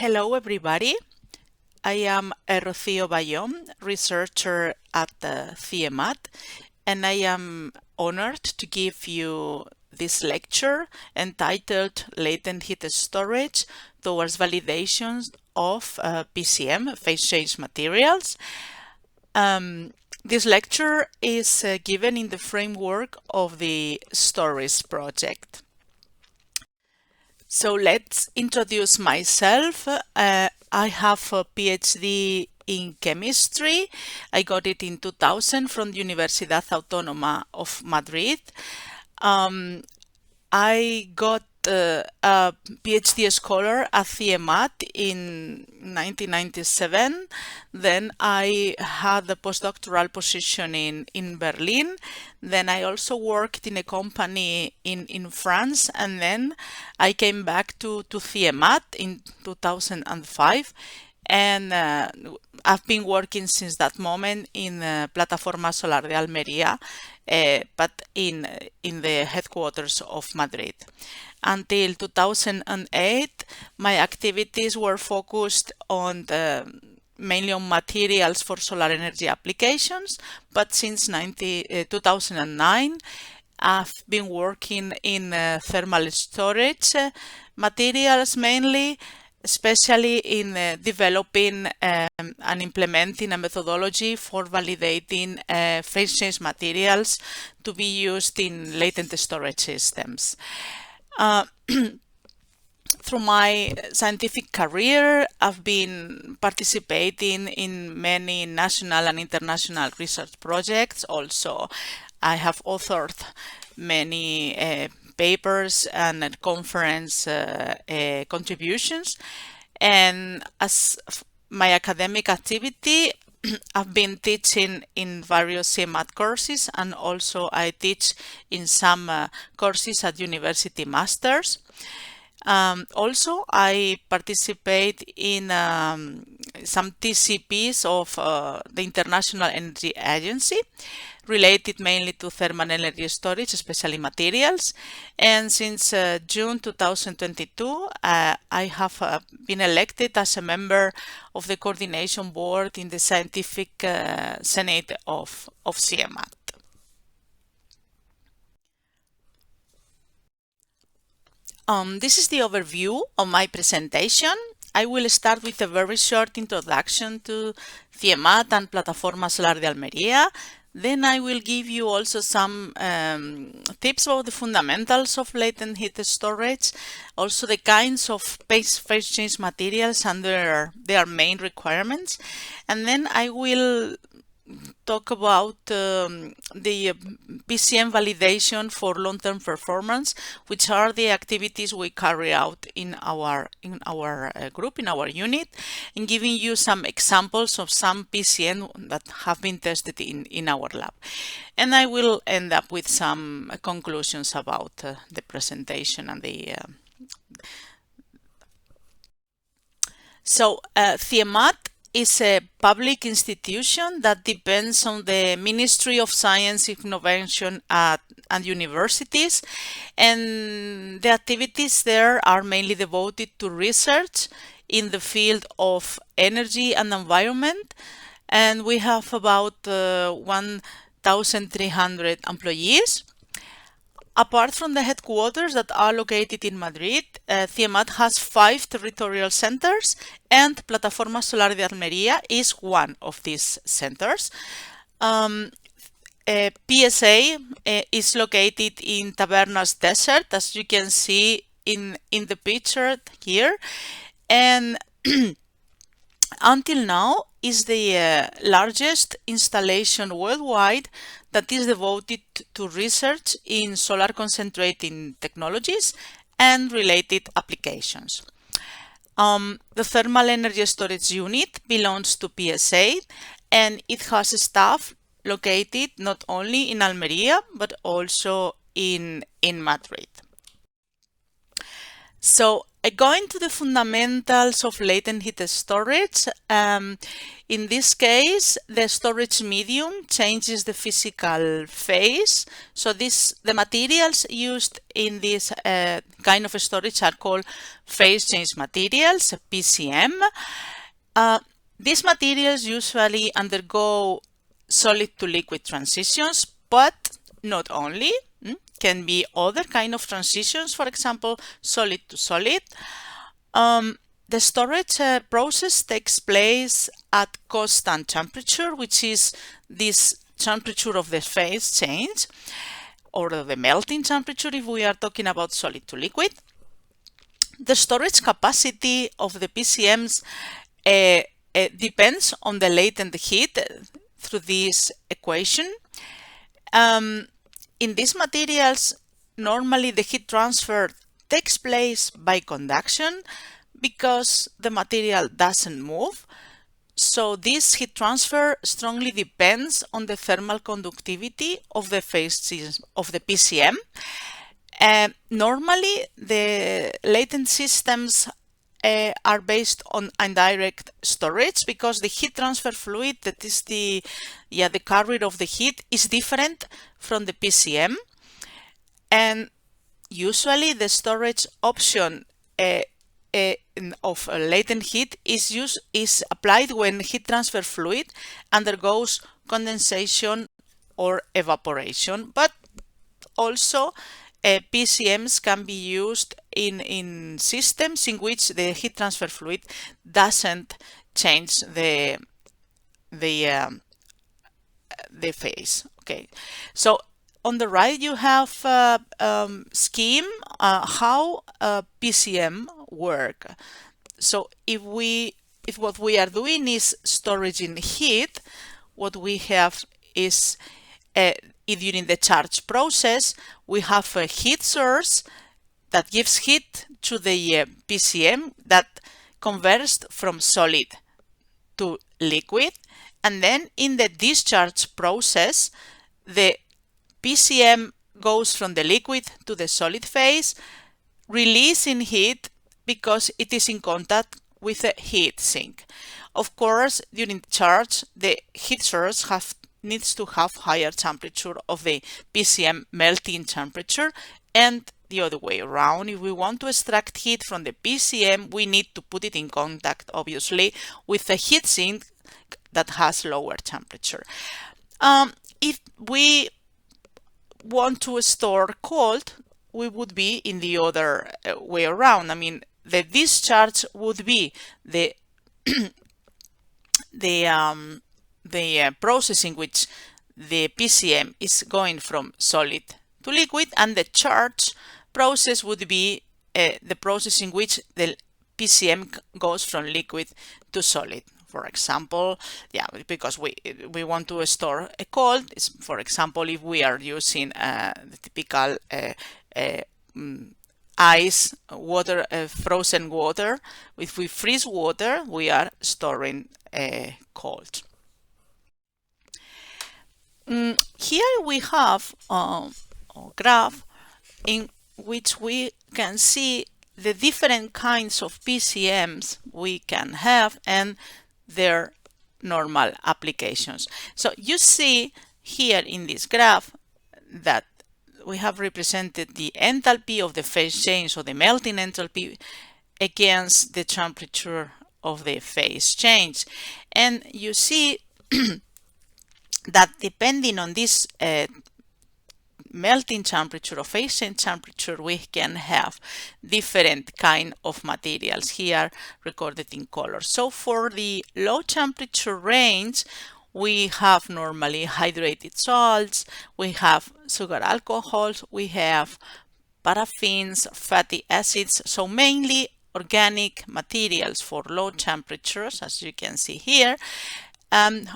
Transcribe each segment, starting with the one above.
Hello, everybody. I am Rocío Bayón, researcher at the CIEMAT, and I am honored to give you this lecture entitled Latent Heat Storage Towards Validations of PCM, Phase Change Materials. This lecture is given in the framework of the Stories project. So let's introduce myself. I have a PhD in chemistry. I got it in 2000 from the Universidad Autónoma of Madrid. I got a PhD scholar at CIEMAT in 1997. Then I had a postdoctoral position in Berlin. Then I also worked in a company in France, and then I came back to CIEMAT in 2005. And I've been working since that moment in Plataforma Solar de Almería, but in the headquarters of Madrid. Until 2008, my activities were focused on mainly on materials for solar energy applications, but since 2009, I've been working in thermal storage materials mainly, especially in developing and implementing a methodology for validating phase change materials to be used in latent storage systems. Through my scientific career, I've been participating in many national and international research projects. Also, I have authored many papers and conference contributions. And as my academic activity, I've been teaching in various CIEMAT courses, and also I teach in some courses at university masters. Also, I participate in some TCPs of the International Energy Agency, related mainly to thermal energy storage, especially materials. And since June 2022, I have been elected as a member of the coordination board in the Scientific Senate of CIEMAT. This is the overview of my presentation. I will start with a very short introduction to CIEMAT and Plataforma Solar de Almería. Then I will give you also some tips about the fundamentals of latent heat storage, also the kinds of phase change materials and their main requirements. And then I will talk about the PCM validation for long-term performance, which are the activities we carry out in our group, in our unit, and giving you some examples of some PCM that have been tested in our lab. And I will end up with some conclusions about the presentation and the CIEMAT is a public institution that depends on the Ministry of Science, Innovation and universities, and the activities there are mainly devoted to research in the field of energy and environment, and we have about 1,300 employees. Apart from the headquarters that are located in Madrid, CIEMAT has 5 territorial centers, and Plataforma Solar de Almería is one of these centers. PSA is located in Tabernas Desert, as you can see in the picture here, and until now is the largest installation worldwide that is devoted to research in solar concentrating technologies and related applications. The thermal energy storage unit belongs to PSA, and it has staff located not only in Almería but also in Madrid. So Going to the fundamentals of latent heat storage, in this case, the storage medium changes the physical phase. So the materials used in this kind of storage are called phase change materials, PCM. These materials usually undergo solid to liquid transitions, but not only. Can be other kind of transitions, for example, solid to solid. The storage process takes place at constant temperature, which is this temperature of the phase change, or the melting temperature if we are talking about solid to liquid. The storage capacity of the PCMs depends on the latent heat through this equation. In these materials, normally the heat transfer takes place by conduction because the material doesn't move. So this heat transfer strongly depends on the thermal conductivity of the phase of the PCM. Normally, the latent systems are based on indirect storage because the heat transfer fluid, that is the carrier of the heat, is different from the PCM. And usually the storage option of latent heat is applied when heat transfer fluid undergoes condensation or evaporation, but also PCMs can be used in systems in which the heat transfer fluid doesn't change the phase. Okay, so on the right you have scheme how PCM work. So if what we are doing is storage in heat, what we have is during the charge process, we have a heat source that gives heat to the PCM that converts from solid to liquid. And then in the discharge process, the PCM goes from the liquid to the solid phase, releasing heat because it is in contact with a heat sink. Of course, during the charge, the heat source needs to have higher temperature of the PCM melting temperature, and the other way around. If we want to extract heat from the PCM, we need to put it in contact, obviously, with a heat sink that has lower temperature. If we want to store cold, we would be in the other way around. I mean, the discharge would be the process in which the PCM is going from solid to liquid, and the charge process would be the process in which the PCM goes from liquid to solid. For example, because we want to store a cold, for example, if we are using the typical ice water, frozen water, if we freeze water, we are storing cold. Here we have a graph in which we can see the different kinds of PCMs we can have and their normal applications. So you see here in this graph that we have represented the enthalpy of the phase change, or the melting enthalpy, against the temperature of the phase change. And you see that depending on this melting temperature or phase change temperature, we can have different kind of materials here recorded in color. So for the low temperature range, we have normally hydrated salts, we have sugar alcohols, we have paraffins, fatty acids, so mainly organic materials for low temperatures, as you can see here,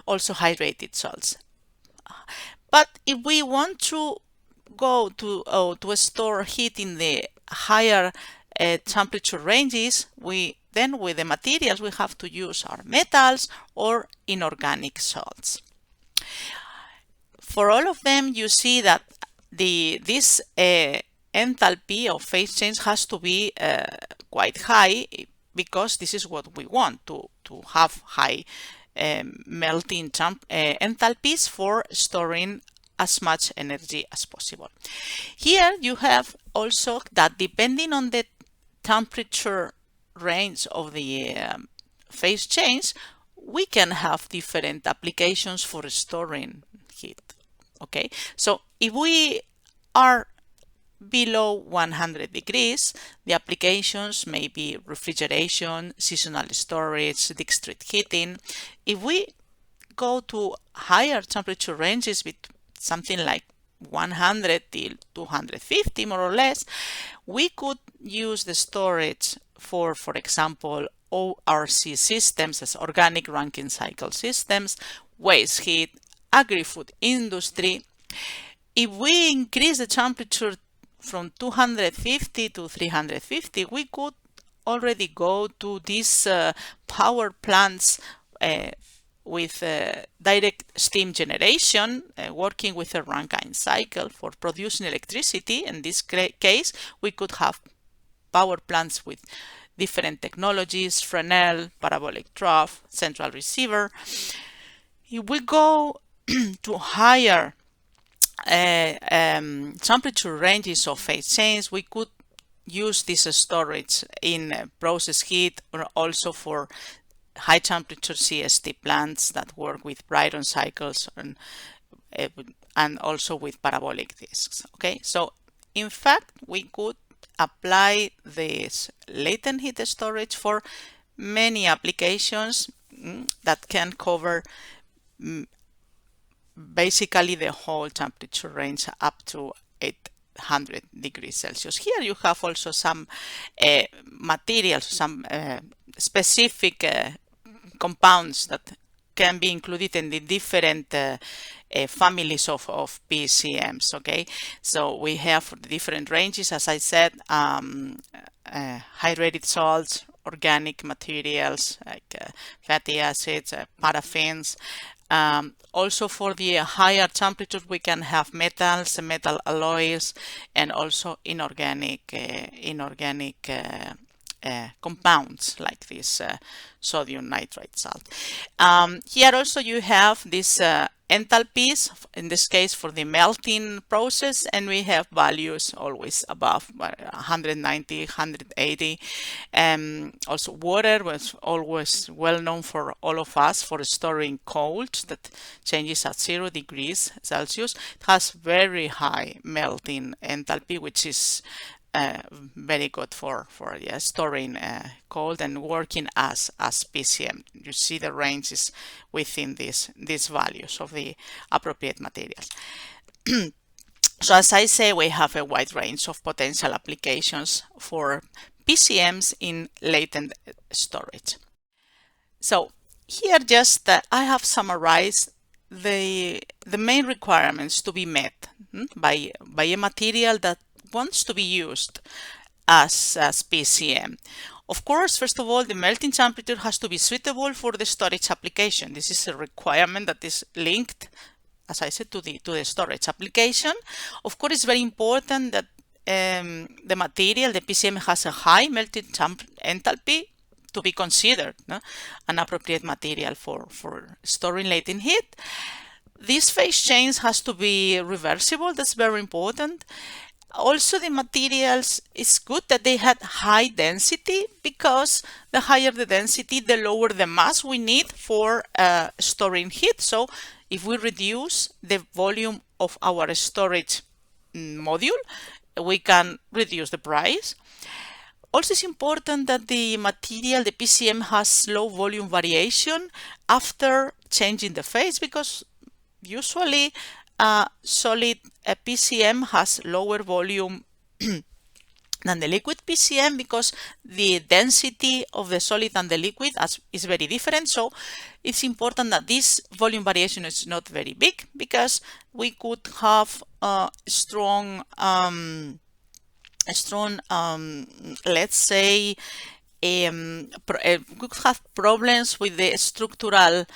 also hydrated salts. But if we want to go to store heat in the higher temperature ranges, then with the materials we have to use our metals or inorganic salts. For all of them, you see that this enthalpy of phase change has to be quite high because this is what we want to have high melting enthalpies for storing as much energy as possible. Here you have also that depending on the temperature range of the phase change, we can have different applications for storing heat. Okay, so if we are below 100 degrees, the applications may be refrigeration, seasonal storage, district heating. If we go to higher temperature ranges with something like 100 till 250 more or less, we could use the storage for example, ORC systems as organic Rankine cycle systems, waste heat, agri-food industry. If we increase the temperature from 250 to 350, we could already go to these power plants with direct steam generation, working with a Rankine cycle for producing electricity. In this case, we could have power plants with different technologies, Fresnel, parabolic trough, central receiver. If we go to higher temperature ranges of phase change, we could use this storage in process heat or also for high temperature CST plants that work with Brayton cycles and also with parabolic disks. Okay, so in fact, we could apply this latent heat storage for many applications that can cover basically the whole temperature range up to 800 degrees Celsius. Here you have also some materials, some specific compounds that can be included in the different families of PCMs. Okay, so we have different ranges, as I said, hydrated salts, organic materials like fatty acids, paraffins. Also for the higher temperatures, we can have metals, metal alloys, and also inorganic compounds like this sodium nitrite salt. Here also you have this enthalpies, in this case for the melting process, and we have values always above 190, 180. Also water was always well known for all of us for storing cold that changes at 0 degrees Celsius. It has very high melting enthalpy, which is very good for storing cold and working as PCM. You see the range is within these values of the appropriate materials. So as I say, we have a wide range of potential applications for PCMs in latent storage. So here just I have summarized the main requirements to be met by a material that wants to be used as PCM. Of course, first of all, the melting temperature has to be suitable for the storage application. This is a requirement that is linked, as I said, to the storage application. Of course, it's very important that the material, the PCM, has a high melting enthalpy to be considered an appropriate material for storing latent heat. This phase change has to be reversible. That's very important. Also, the materials, it's good that they had high density, because the higher the density, the lower the mass we need for storing heat. So if we reduce the volume of our storage module, we can reduce the price. Also, it's important that the material, the PCM, has low volume variation after changing the phase, because usually solid PCM has lower volume than the liquid PCM, because the density of the solid and the liquid is very different. So it's important that this volume variation is not very big, because we could have strong, let's say, we could have problems with the structural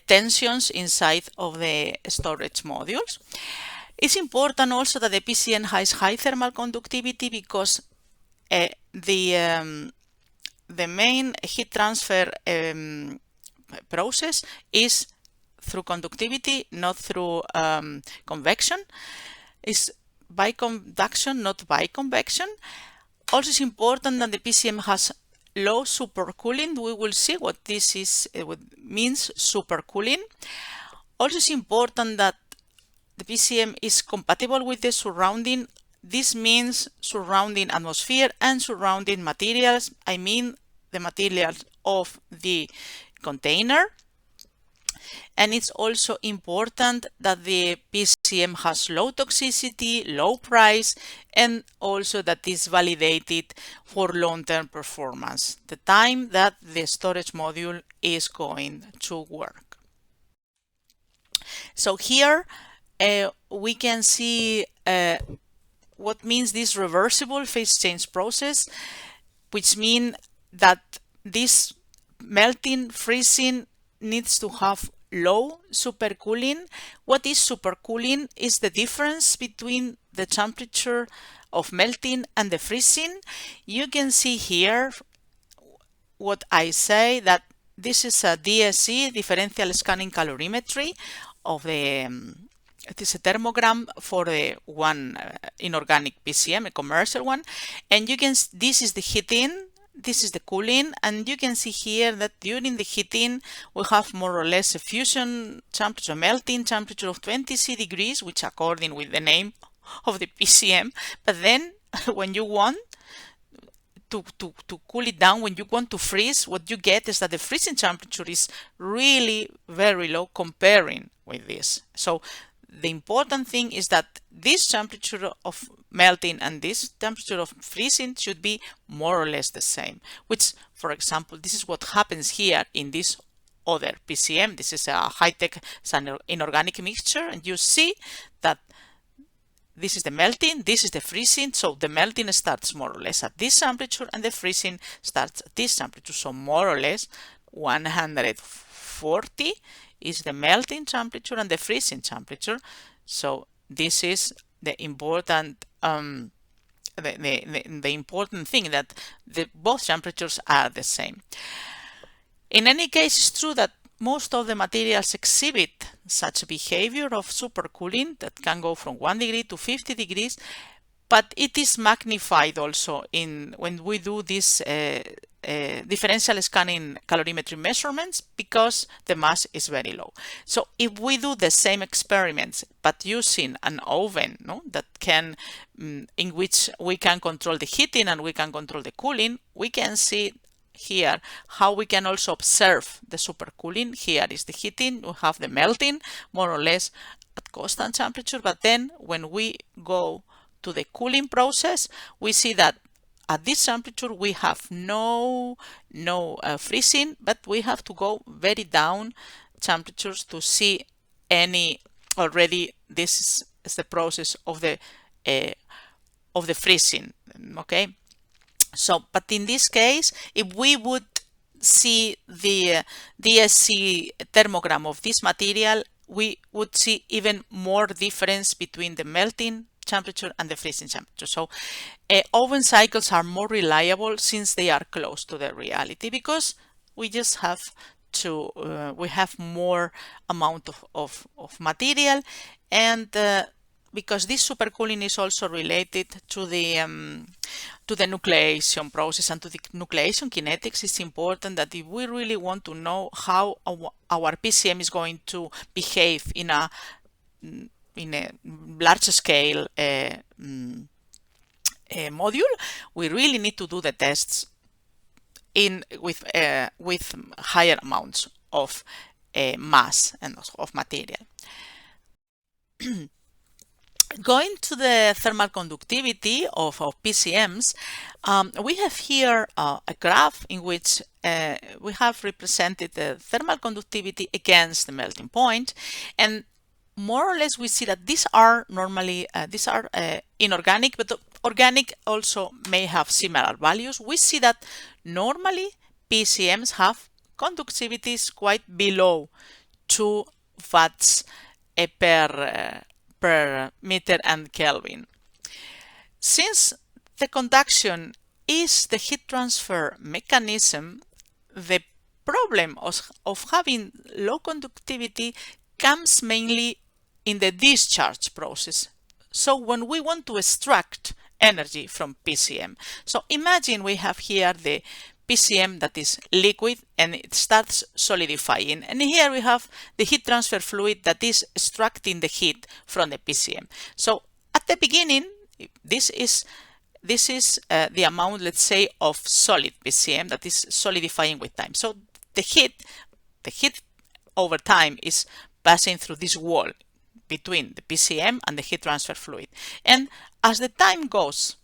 tensions inside of the storage modules. It's important also that the PCM has high thermal conductivity, because the main heat transfer process is through conductivity, not through convection. It's by conduction, not by convection. Also, it's important that the PCM has low supercooling. We will see what this is, what means supercooling. Also, it's important that the PCM is compatible with the surrounding. This means surrounding atmosphere and surrounding materials. I mean the materials of the container. And it's also important that the PCM has low toxicity, low price, and also that is validated for long-term performance, the time that the storage module is going to work. So here we can see what means this reversible phase change process, which means that this melting, freezing needs to have low supercooling. What is supercooling? Is the difference between the temperature of melting and the freezing. You can see here what I say, that this is a DSC, differential scanning calorimetry of the it is a thermogram for the one inorganic PCM, a commercial one, and you can, this is the heating, this is the cooling, and you can see here that during the heating we have more or less a fusion temperature, melting temperature of 20 degrees, which according with the name of the PCM. But then when you want to cool it down, when you want to freeze, what you get is that the freezing temperature is really very low comparing with this. So the important thing is that this temperature of melting and this temperature of freezing should be more or less the same, which, for example, this is what happens here in this other PCM. This is a high-tech, it's an inorganic mixture, and you see that this is the melting, this is the freezing. So the melting starts more or less at this temperature and the freezing starts at this temperature. So more or less 140 is the melting temperature and the freezing temperature. So this is the important the important thing, that both temperatures are the same. In any case, it's true that most of the materials exhibit such behavior of supercooling that can go from 1 degree to 50 degrees, but it is magnified also when we do this differential scanning calorimetry measurements, because the mass is very low. So if we do the same experiments but using an oven, that can in which we can control the heating and we can control the cooling, we can see here how we can also observe the supercooling. Here is the heating, we have the melting more or less at constant temperature, but then when we go to the cooling process, we see that at this temperature we have no freezing, but we have to go very down temperatures to see any already. This is the process of the freezing. Okay, so but in this case, if we would see the DSC thermogram of this material, we would see even more difference between the melting temperature and the freezing temperature. So oven cycles are more reliable since they are close to the reality, because we just have to we have more amount of material, and because this supercooling is also related to the nucleation process and to the nucleation kinetics. It's important that if we really want to know how our PCM is going to behave in a large scale module, we really need to do the tests with higher amounts of mass and of material. Going to the thermal conductivity of PCMs, we have here a graph in which we have represented the thermal conductivity against the melting point, and more or less we see that these are normally inorganic, but organic also may have similar values. We see that normally PCMs have conductivities quite below 2 watts per meter and Kelvin. Since the conduction is the heat transfer mechanism, the problem of having low conductivity comes mainly in the discharge process. So when we want to extract energy from PCM. So imagine we have here the PCM that is liquid and it starts solidifying. And here we have the heat transfer fluid that is extracting the heat from the PCM. So at the beginning, this is the amount, let's say, of solid PCM that is solidifying with time. So the heat over time is passing through this wall between the PCM and the heat transfer fluid. And as the time goes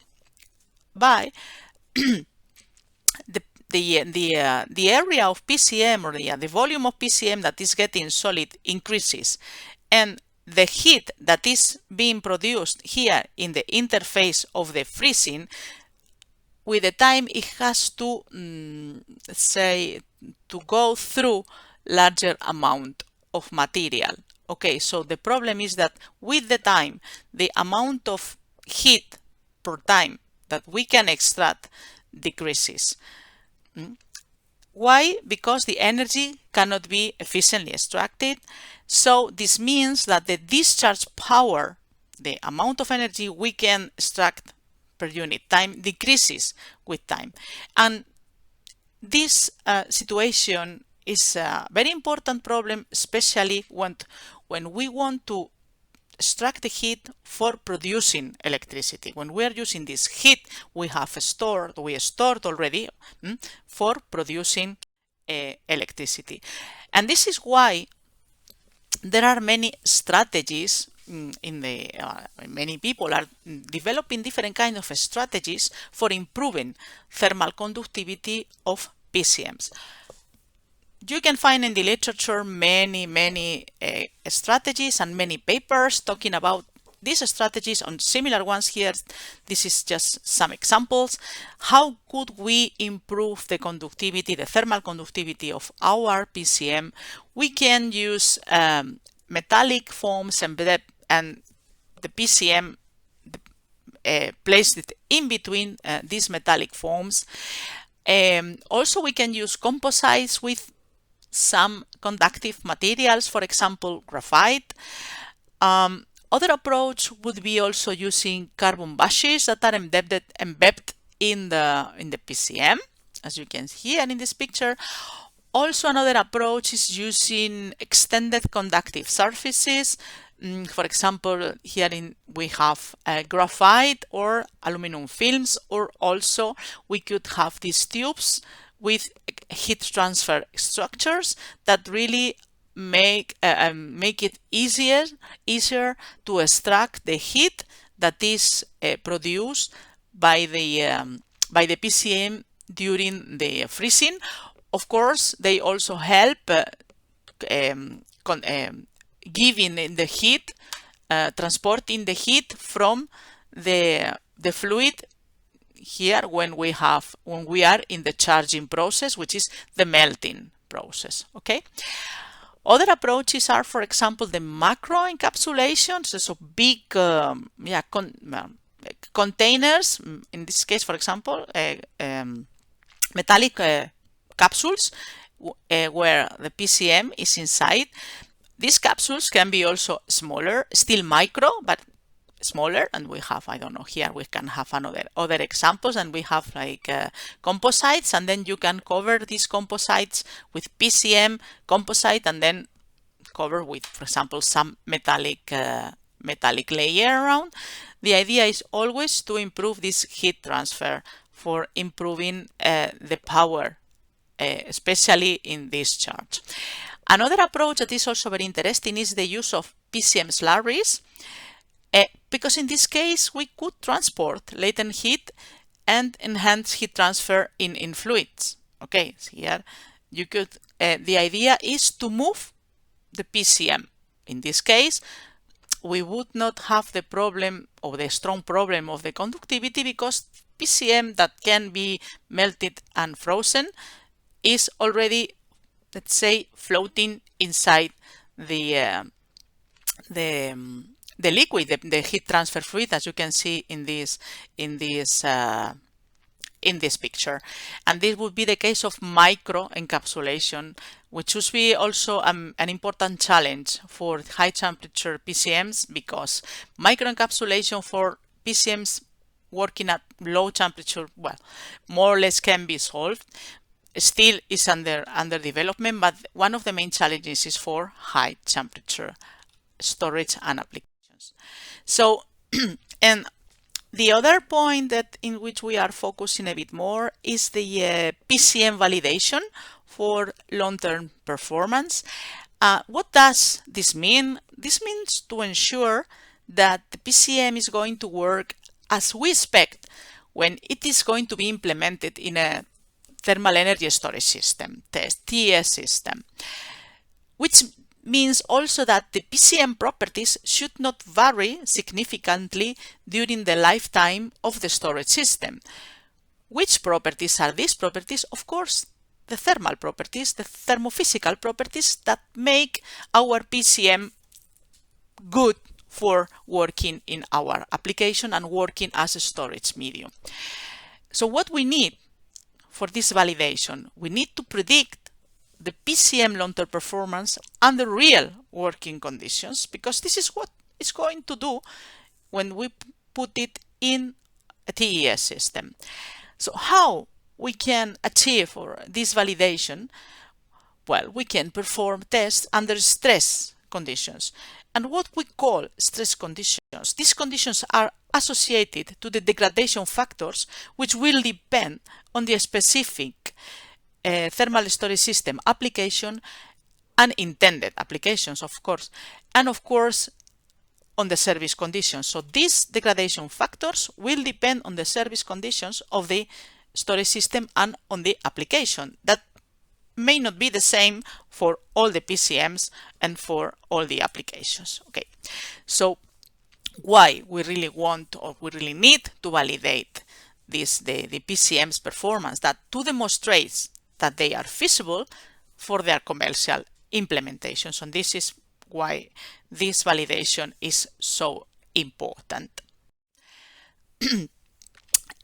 by, the area of PCM, or the volume of PCM that is getting solid increases, and the heat that is being produced here in the interface of the freezing, with the time it has to say to go through larger amount of material. Okay, so the problem is that with the time, the amount of heat per time that we can extract decreases. Why? Because the energy cannot be efficiently extracted. So this means that the discharge power, the amount of energy we can extract per unit time, decreases with time. And this situation is a very important problem, especially when we want to extract the heat for producing electricity. When we are using this heat we stored already for producing electricity. And this is why there are many strategies many people are developing different kinds of strategies for improving thermal conductivity of PCMs. You can find in the literature many strategies and many papers talking about these strategies on similar ones here. This is just some examples. How could we improve the conductivity, the thermal conductivity of our PCM? We can use metallic foams and the PCM placed in between these metallic foams. Also, we can use composites with some conductive materials, for example, graphite. Other approach would be also using carbon bushes that are embedded in the PCM, as you can see here in this picture. Also, another approach is using extended conductive surfaces. For example, here we have graphite or aluminum films, or also we could have these tubes with heat transfer structures that really make it easier to extract the heat that is produced by the PCM during the freezing. Of course, they also help giving the heat, transporting the heat from the fluid here when we are in the charging process, which is the melting process. Okay. Other approaches are, for example, the macro encapsulations, so big containers. In this case, for example, metallic capsules where the PCM is inside. These capsules can be also smaller, still micro, but smaller. And we have, I don't know, here we can have other examples, and we have like composites, and then you can cover these composites with PCM composite, and then cover with, for example, some metallic layer around. The idea is always to improve this heat transfer for improving the power, especially in discharge. Another approach that is also very interesting is the use of PCM slurries, because in this case we could transport latent heat and enhance heat transfer in fluids. Okay, so here you could, the idea is to move the PCM. In this case, we would not have the problem, or the strong problem, of the conductivity, because PCM that can be melted and frozen is already, let's say, floating inside the liquid, the heat transfer fluid, as you can see in this in this picture. And this would be the case of micro encapsulation, which should be also an important challenge for high temperature PCMs, because micro encapsulation for PCMs working at low temperature, well, more or less can be solved. Still is under development, but one of the main challenges is for high temperature storage and applications. So, and the other point that in which we are focusing a bit more is the PCM validation for long-term performance. What does this mean? This means to ensure that the PCM is going to work as we expect when it is going to be implemented in a thermal energy storage system, TES system, which means also that the PCM properties should not vary significantly during the lifetime of the storage system. Which properties are these properties? Of course, the thermal properties, the thermophysical properties that make our PCM good for working in our application and working as a storage medium. So what we need for this validation, we need to predict the PCM long-term performance under real working conditions, because this is what it's going to do when we put it in a TES system. So how we can achieve this validation? Well, we can perform tests under stress conditions. And what we call stress conditions, these conditions are associated to the degradation factors, which will depend on the specific thermal storage system application and intended applications, of course, and of course on the service conditions. So these degradation factors will depend on the service conditions of the storage system and on the application. That may not be the same for all the PCMs and for all the applications. Okay, so why we really want or we really need to validate the PCM's performance, that to demonstrate that they are feasible for their commercial implementations. And this is why this validation is so important.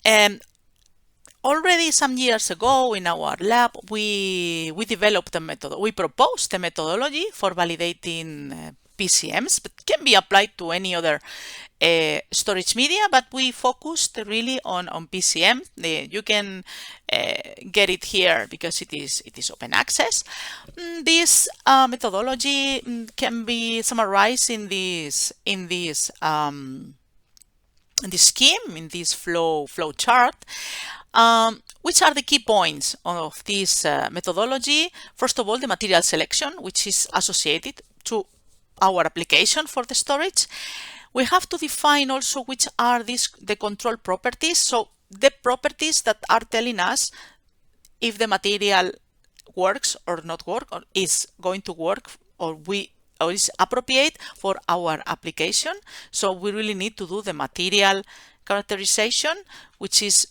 And already some years ago in our lab, we developed a method. We proposed a methodology for validating PCMs, but can be applied to any other storage media, but we focused really on PCM. You can get it here because it is open access. This methodology can be summarized in this scheme, in this flow chart. Which are the key points of this methodology? First of all, the material selection, which is associated to our application for the storage. We have to define also which are the control properties. So the properties that are telling us if the material works or not work, or is going to work, or is appropriate for our application. So we really need to do the material characterization, which is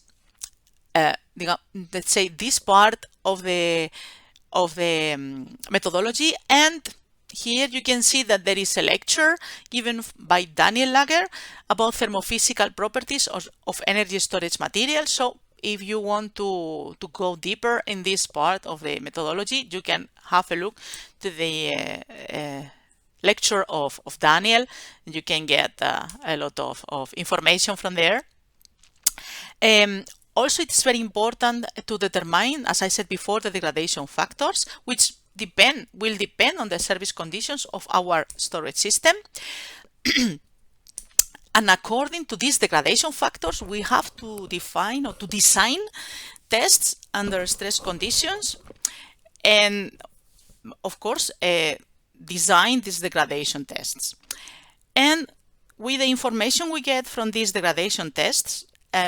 let's say this part of the methodology. And here you can see that there is a lecture given by Daniel Lager about thermophysical properties of energy storage materials. So if you want to go deeper in this part of the methodology, you can have a look to the lecture of Daniel. You can get a lot of information from there. Also, it's very important to determine, as I said before, the degradation factors, which will depend on the service conditions of our storage system. And according to these degradation factors, we have to define or to design tests under stress conditions, and of course design these degradation tests. And with the information we get from these degradation tests,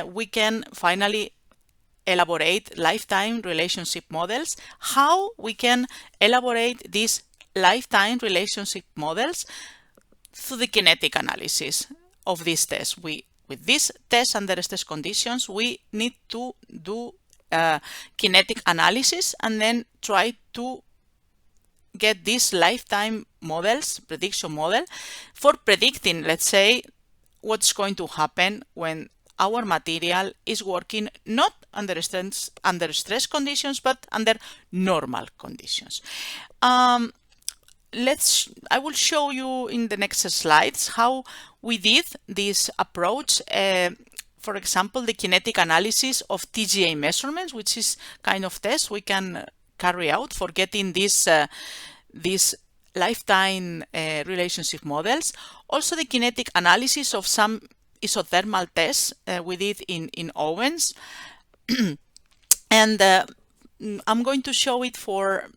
we can finally elaborate lifetime relationship models. How we can elaborate these lifetime relationship models? Through the kinetic analysis of these tests. With these tests under stress conditions, we need to do kinetic analysis and then try to get these lifetime models, prediction model, for predicting, let's say, what's going to happen when our material is working not under stress conditions, but under normal conditions. I will show you in the next slides how we did this approach. For example, the kinetic analysis of TGA measurements, which is kind of test we can carry out for getting these lifetime relationship models. Also the kinetic analysis of some isothermal tests we did in ovens. And I'm going to show it for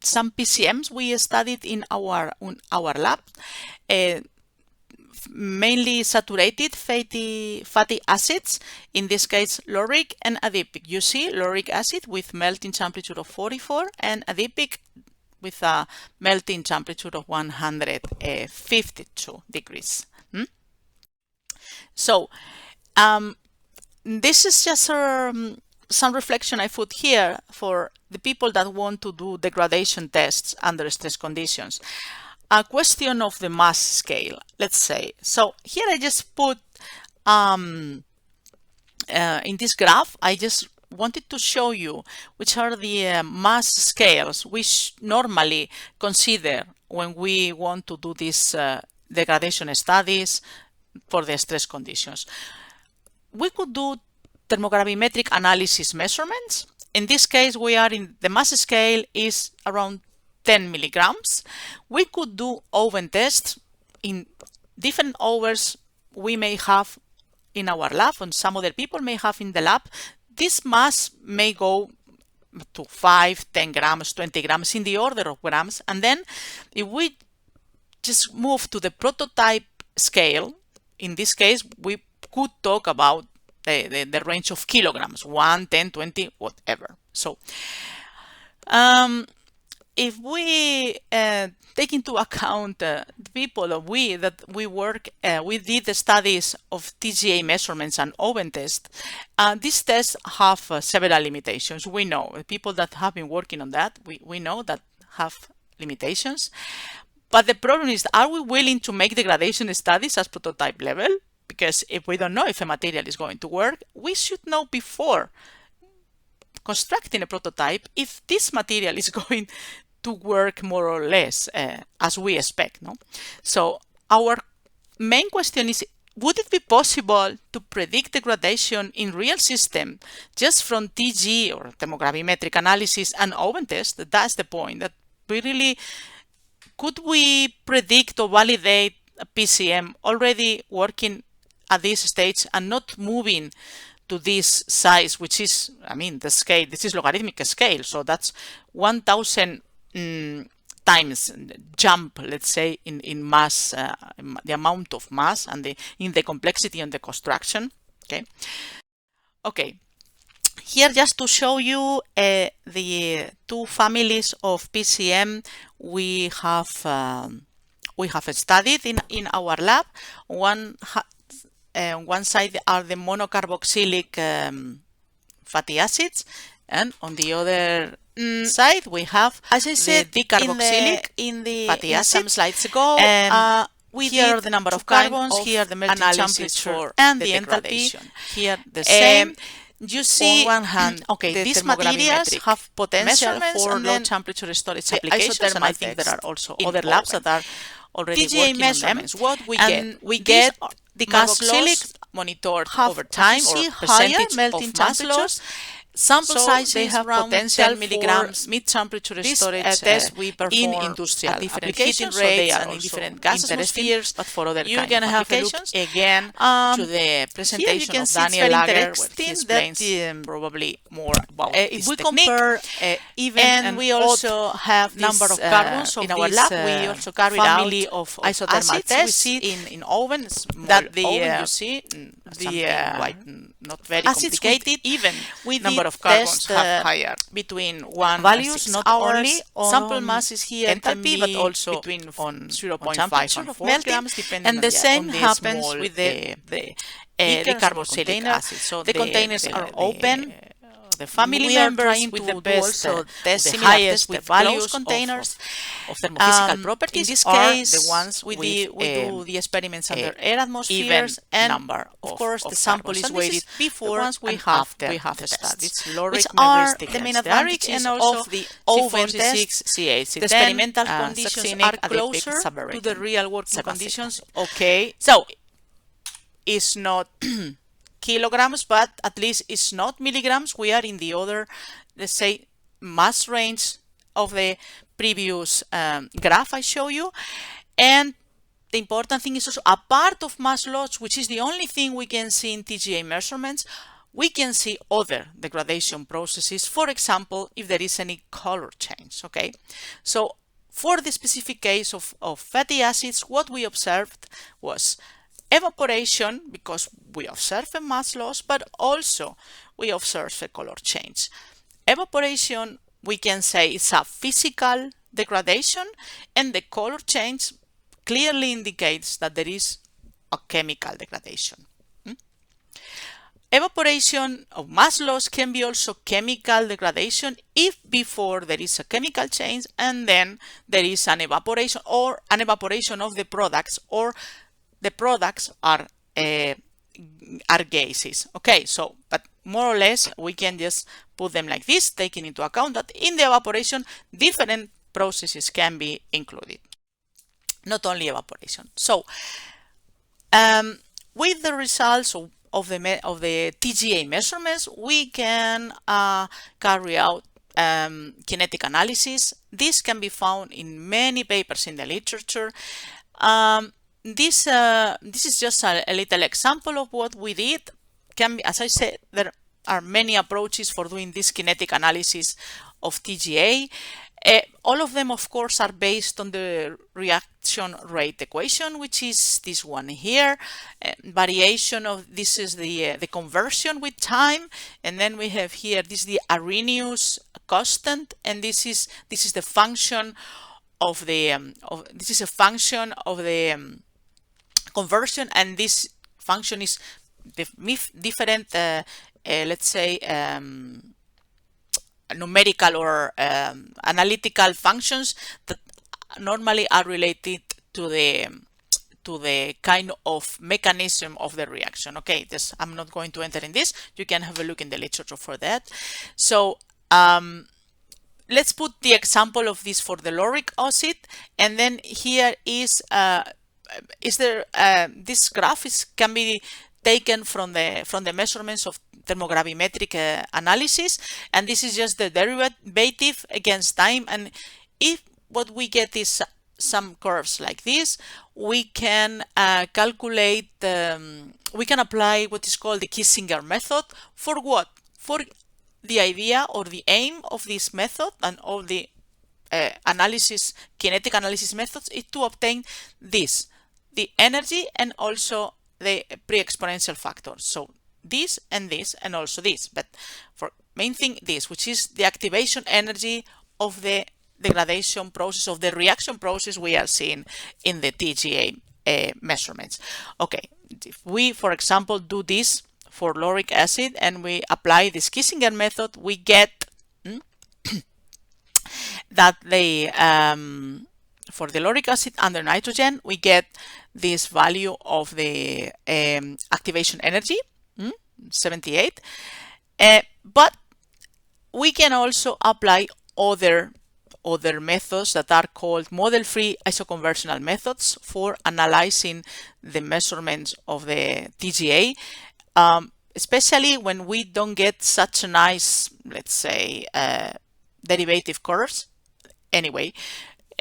some PCMs we studied in our lab, mainly saturated fatty acids, in this case lauric and adipic. You see lauric acid with melting temperature of 44 and adipic with a melting temperature of 152 degrees. So this is just some reflection I put here for the people that want to do degradation tests under stress conditions. A question of the mass scale, let's say. So here I just put in this graph, I just wanted to show you which are the mass scales we normally consider when we want to do these degradation studies for the stress conditions. We could do thermogravimetric analysis measurements. In this case, we are in the mass scale is around 10 milligrams. We could do oven tests in different ovens we may have in our lab, and some other people may have in the lab. This mass may go to 5, 10 grams, 20 grams, in the order of grams. And then if we just move to the prototype scale, in this case, we could talk about the range of kilograms, 1, 10, 20, whatever. So if we take into account the people that we did the studies of TGA measurements and oven tests, these tests have several limitations. We know the people that have been working on that, we know that have limitations. But the problem is, are we willing to make degradation studies at prototype level? Because if we don't know if a material is going to work, we should know before constructing a prototype if this material is going to work more or less as we expect. No? So our main question is, would it be possible to predict degradation in real system just from TG or thermogravimetric analysis and oven test? That's the point. That we really could we predict or validate a PCM already working at this stage and not moving to this size, which is, I mean, the scale, this is logarithmic scale, so that's 1000 times jump, let's say, in mass, the amount of mass and in the complexity and the construction. Okay. Here, just to show you the two families of PCM we have studied in our lab. On one side are the monocarboxylic fatty acids, and on the other side we have, as I said, the dicarboxylic fatty acids. Some slides ago, here are the number of carbons, here the melting temperature and the enthalpy. Here the same. You see, on one hand, these materials have potential for low temperature storage applications, and I think there are also other labs that are already working on them. What we get? We get the carboxylic monitored over time, or percentage melting temperatures. Sample sizes they have around 10 milligrams mid-temperature storage tests we perform in industrial applications, so they are in different gas atmospheres, but for other you're going to have a look again to the presentation of Daniel Lager, where he explains probably more about this technique. Compare and we also have number of carbons in our lab. We also carried out of isothermal tests we see in ovens that the oven you see quite not very complicated. Even with number of carbons have higher between 1 values, not only sample masses here enthalpy, but also between on 0.5 and 4 grams, depending and the same happens with the carboxylic acid. So the containers are open the family members with the best, the highest values containers of thermophysical properties. In this case, the ones with we do the experiments under air atmospheres, and number of course the sample is weighted before the ones we have the studies, which are the main advantages of the oven test. The experimental conditions are closer to the real working conditions. Okay, so it's not kilograms, but at least it's not milligrams. We are in the other, let's say, mass range of the previous graph I show you. And the important thing is also a part of mass loss, which is the only thing we can see in TGA measurements. We can see other degradation processes, for example, if there is any color change. Okay, so for the specific case of fatty acids, what we observed was evaporation, because we observe a mass loss, but also we observe a color change. Evaporation, we can say, is a physical degradation, and the color change clearly indicates that there is a chemical degradation. Evaporation of mass loss can be also chemical degradation if before there is a chemical change and then there is an evaporation, or an evaporation of the products, or the products are gases. Okay, so but more or less we can just put them like this, taking into account that in the evaporation different processes can be included, not only evaporation. So with the results of the TGA measurements, we can carry out kinetic analysis. This can be found in many papers in the literature. This is just a little example of what we did. Can be, as I said, there are many approaches for doing this kinetic analysis of TGA. All of them, of course, are based on the reaction rate equation, which is this one here. Variation of this is the conversion with time, and then we have here this is the Arrhenius constant, and this is the function of the this is a function of the conversion, and this function is different, let's say, numerical or analytical functions that normally are related to the kind of mechanism of the reaction. Okay, this I'm not going to enter in this. You can have a look in the literature for that. So let's put the example of this for the lauric acid, and then here is this graph can be taken from the measurements of thermogravimetric analysis, and this is just the derivative against time. And if what we get is some curves like this, we can calculate, we can apply what is called the Kissinger method. For what? For the idea or the aim of this method and all the kinetic analysis methods is to obtain this, the energy and also the pre-exponential factor. So this and this and also this, but for main thing this, which is the activation energy of the degradation process, of the reaction process we are seeing in the TGA measurements. Okay, if we, for example, do this for lauric acid and we apply this Kissinger method, we get that for the lauric acid under nitrogen, we get this value of the activation energy, 78. But we can also apply other methods that are called model-free isoconversional methods for analyzing the measurements of the TGA, especially when we don't get such a nice, let's say, derivative curves. Anyway,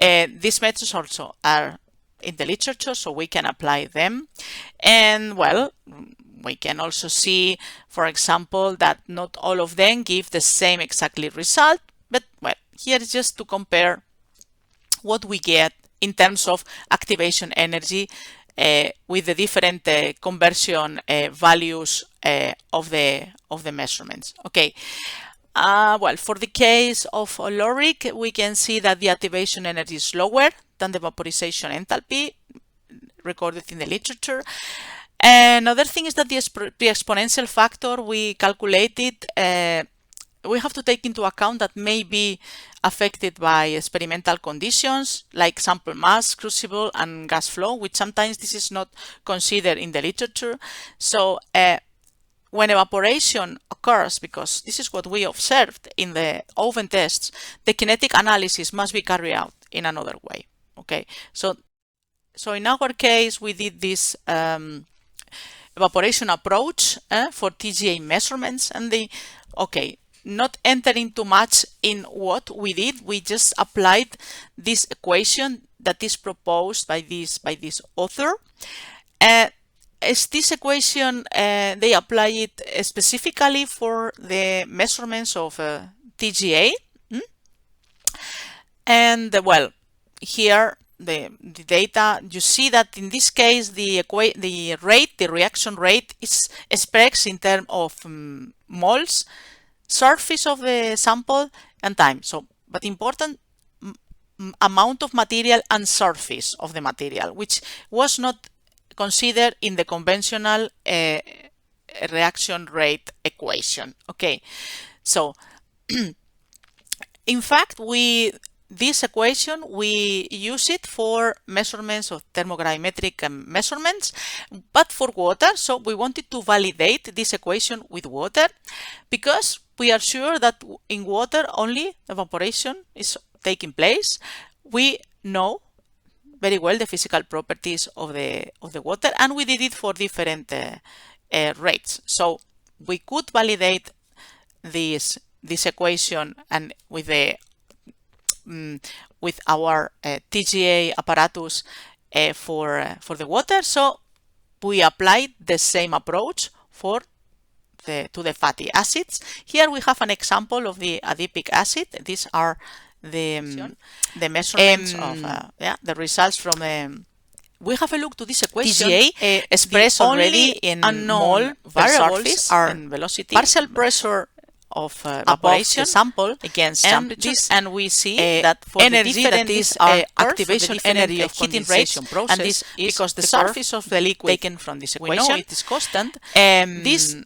these methods also are in the literature, so we can apply them. And well, we can also see, for example, that not all of them give the same exactly result, but well, here is just to compare what we get in terms of activation energy with the different conversion values of the measurements. Okay. Well, for the case of lauric, we can see that the activation energy is lower than the vaporization enthalpy recorded in the literature. Another thing is that the exponential factor we calculated we have to take into account that may be affected by experimental conditions like sample mass, crucible, and gas flow, which sometimes this is not considered in the literature. So when evaporation occurs, because this is what we observed in the oven tests, the kinetic analysis must be carried out in another way. Okay, so in our case, we did this evaporation approach for TGA measurements, and not entering too much in what we did, we just applied this equation that is proposed by this author. As this equation, they apply it specifically for the measurements of TGA. And well, here the data, you see that in this case the reaction rate is expressed in terms of moles, surface of the sample, and time. So, but important, amount of material and surface of the material, which was not considered in the conventional reaction rate equation. Okay, so in fact, this equation, we use it for measurements of thermogravimetric measurements, but for water. So we wanted to validate this equation with water, because we are sure that in water only evaporation is taking place. We know very well the physical properties of the water, and we did it for different rates. So we could validate this equation and with our TGA apparatus for the water. So we applied the same approach to the fatty acids. Here we have an example of the adipic acid. These are the measurements of the results from we have a look to this equation. TGA expressed already in mole variables and velocity, partial pressure of evaporation sample against temperature, and we see that for energy, that is activation energy of condensation process, and this is because the surface of the liquid taken from this equation, we know it is constant. This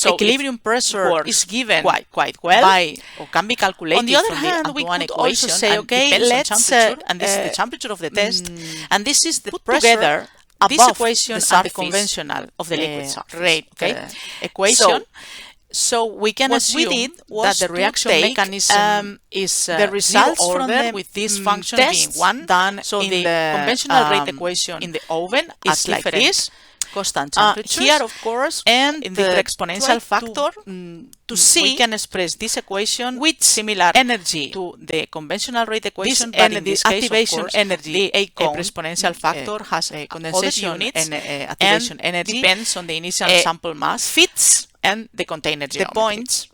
equilibrium pressure is given quite well by, or can be calculated. On the other hand, we could also say, okay, let's and this is the temperature of the test, and this is the pressure above this equation and the conventional of the liquid surface rate equation. So we can assume that the reaction mechanism is the results from them with this function being 1 done. So the conventional rate equation in the oven is like this, constant temperature. Here, of course, and in the exponential factor, to see we can express this equation with similar energy to the conventional rate equation, but in this activation energy, the exponential factor has a condensation units, and activation energy depends on the initial sample mass, fits and the container geometry. The points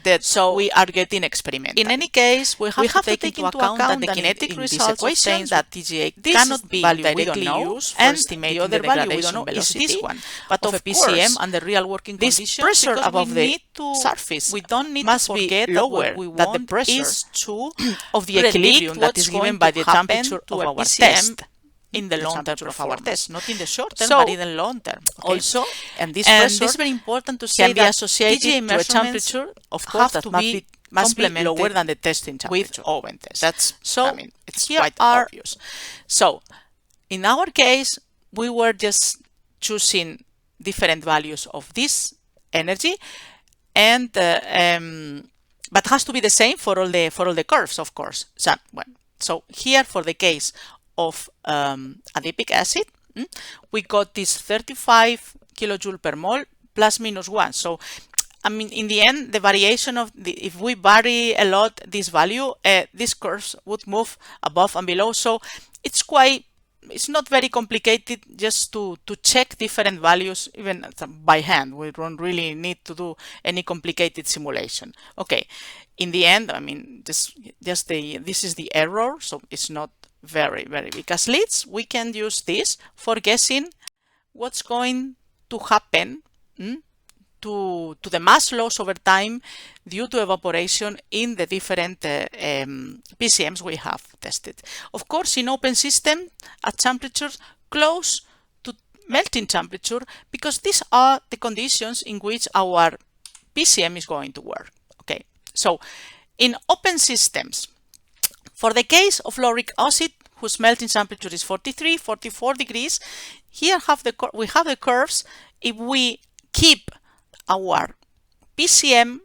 that we are getting experiment. In any case, we have to take into account that the kinetic results obtained that TGA cannot be directly used for estimating the degradation velocity is this one. But of a PCM and the real working conditions, pressure above the surface, we don't need to forget lower that the pressure is of the equilibrium that is given by the temperature of our test. In the long term of our test, not in the short term, but in the long term. Okay. Also, and this pressure is very important to say, can be associated to a temperature, of course, that must be lower than the testing temperature with oven test. That's so. I mean, it's quite obvious. So, in our case, we were just choosing different values of this energy, and but has to be the same for all the curves, of course. So here for the case of adipic acid, we got this 35 kilojoule per mole plus minus 1. So, I mean, in the end, the variation of if we vary a lot this value, these curves would move above and below. So it's not very complicated just to check different values even by hand. We don't really need to do any complicated simulation. Okay, in the end, I mean, this is the error, so it's not very big athletes. We can use this for guessing what's going to happen to the mass loss over time due to evaporation in the different PCMs we have tested. Of course, in open system at temperatures close to melting temperature, because these are the conditions in which our PCM is going to work. Okay, so in open systems, for the case of lauric acid, whose melting temperature is 43, 44 degrees, here we have the curves. If we keep our PCM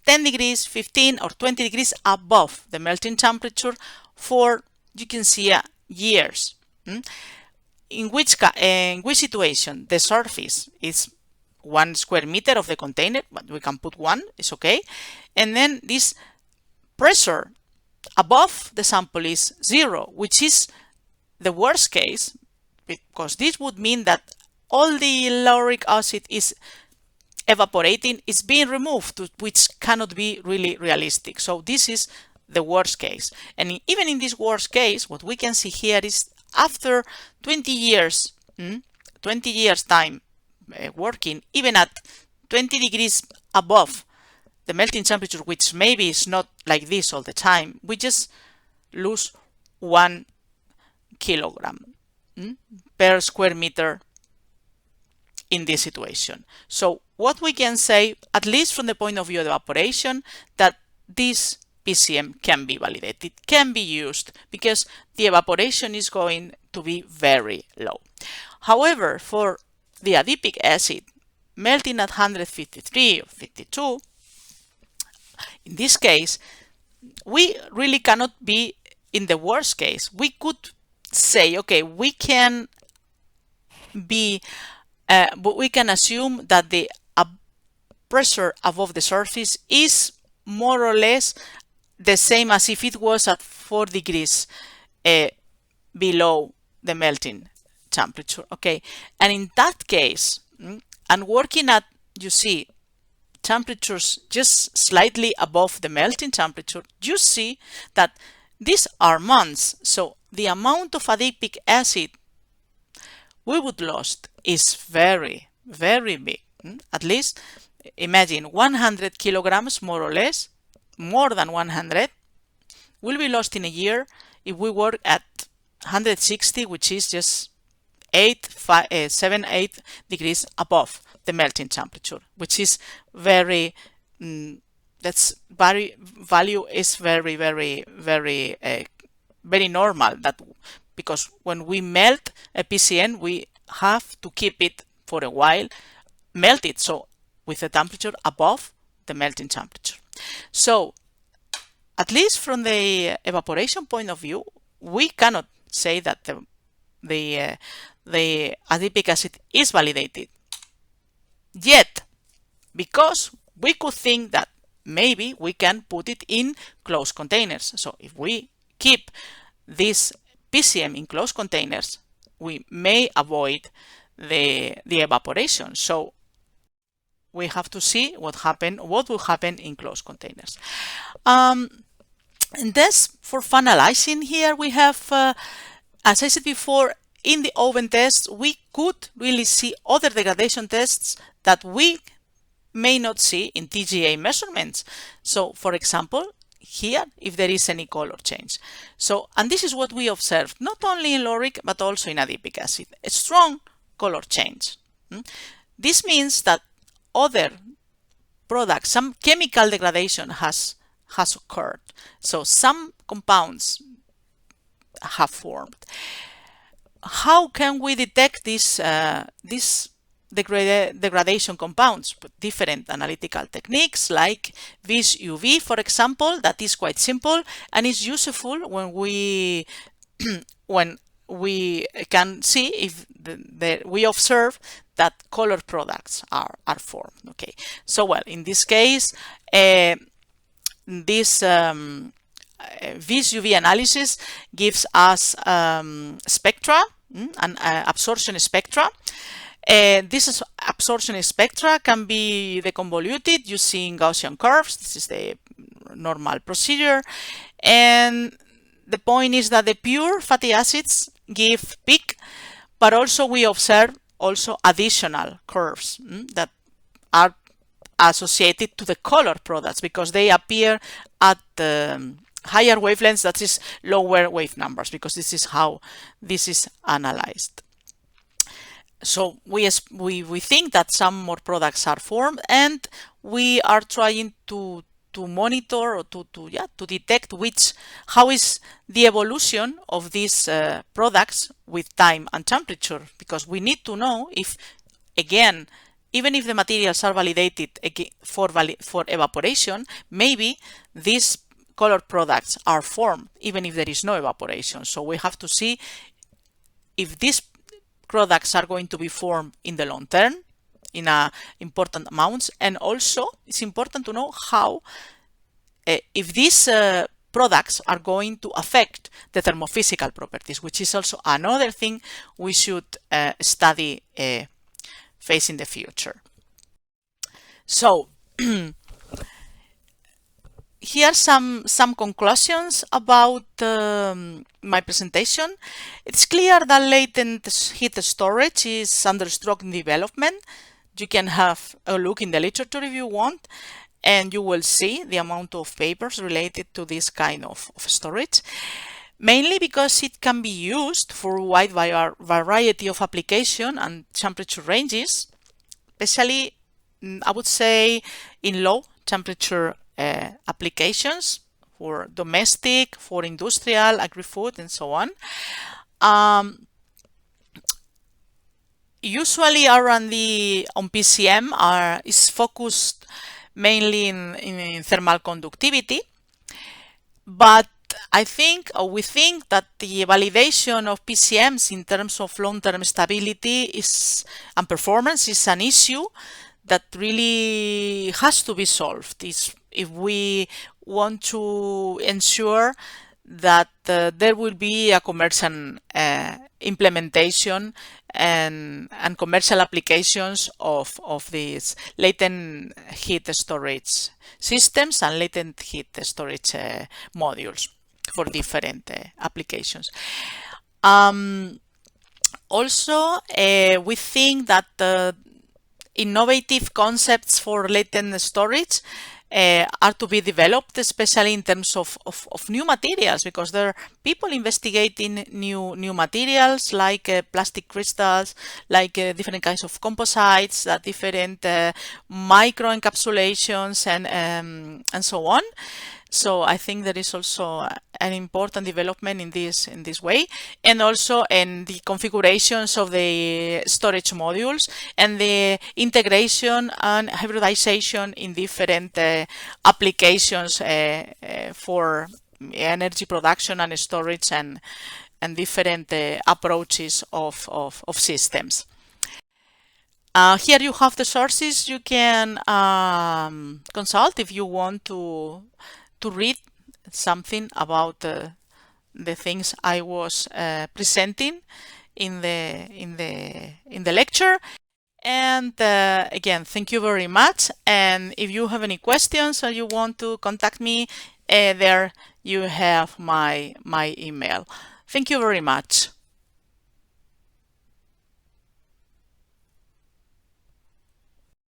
10 degrees, 15 or 20 degrees above the melting temperature for, you can see, years. In which situation the surface is 1 square meter of the container, but we can put 1, it's okay. And then this pressure above the sample is 0, which is the worst case, because this would mean that all the lauric acid is evaporating, is being removed, which cannot be really realistic. So this is the worst case. And even in this worst case, what we can see here is after 20 years, 20 years time working, even at 20 degrees above the melting temperature, which maybe is not like this all the time, we just lose 1 kilogram per square meter in this situation. So what we can say, at least from the point of view of evaporation, that this PCM can be validated, can be used, because the evaporation is going to be very low. However, for the adipic acid melting at 153 or 52, in this case, we really cannot be in the worst case. We could say, okay, we can be, but we can assume that the pressure above the surface is more or less the same as if it was at 4 degrees below the melting temperature. Okay, and in that case, and working at, you see, temperatures just slightly above the melting temperature, you see that these are months. So the amount of adipic acid we would lost is very, very big. At least imagine 100 kilograms, more or less, more than 100, will be lost in a year if we work at 160, which is just 7, 8 degrees above the melting temperature, which is very, that's very, value is very, very, very, very normal. That because when we melt a PCM, we have to keep it for a while, melt it, so with a temperature above the melting temperature. So at least from the evaporation point of view, we cannot say that the adipic acid is validated yet, because we could think that maybe we can put it in closed containers. So if we keep this PCM in closed containers, we may avoid the evaporation. So we have to see what will happen in closed containers. And this, for finalizing here, we have, as I said before, in the oven tests, we could really see other degradation tests that we may not see in TGA measurements. So, for example, here, if there is any color change. So, and this is what we observed, not only in lauric, but also in adipic acid, a strong color change. This means that other products, some chemical degradation has occurred. So some compounds have formed. How can we detect these degradation compounds? Different analytical techniques like vis UV, for example, that is quite simple and is useful when we can see if we observe that color products are formed. Okay, so well, in this case, this vis UV analysis gives us spectra and absorption spectra. This absorption spectra can be deconvoluted using Gaussian curves. This is the normal procedure, and the point is that the pure fatty acids give peak, but also we observe also additional curves that are associated to the color products because they appear at higher wavelengths, that is lower wave numbers, because this is how this is analyzed. So we think that some more products are formed, and we are trying to monitor or to detect how is the evolution of these products with time and temperature, because we need to know if, again, even if the materials are validated for evaporation, maybe these colored products are formed even if there is no evaporation. So we have to see if these products are going to be formed in the long term in important amounts, and also it's important to know how if these products are going to affect the thermophysical properties, which is also another thing we should study facing the future. So here are some conclusions about my presentation. It's clear that latent heat storage is under strong development. You can have a look in the literature if you want, and you will see the amount of papers related to this kind of storage, mainly because it can be used for a wide variety of application and temperature ranges, especially, I would say, in low temperature applications for domestic, for industrial, agri-food, and so on. Usually R&D on PCM is focused mainly in thermal conductivity, but I think, or we think, that the validation of PCMs in terms of long-term stability and performance is an issue that really has to be solved if we want to ensure that there will be a commercial implementation and commercial applications of these latent heat storage systems and latent heat storage modules for different applications. Also, we think that innovative concepts for latent storage are to be developed, especially in terms of new materials, because there are people investigating new materials like plastic crystals, like different kinds of composites, different micro encapsulations, and so on. So I think there is also an important development in this way, and also in the configurations of the storage modules and the integration and hybridization in different applications for energy production and storage and different approaches of systems. Here you have the sources you can consult if you want to read something about the things I was presenting in the lecture. And again, thank you very much. And if you have any questions or you want to contact me, there you have my email. Thank you very much.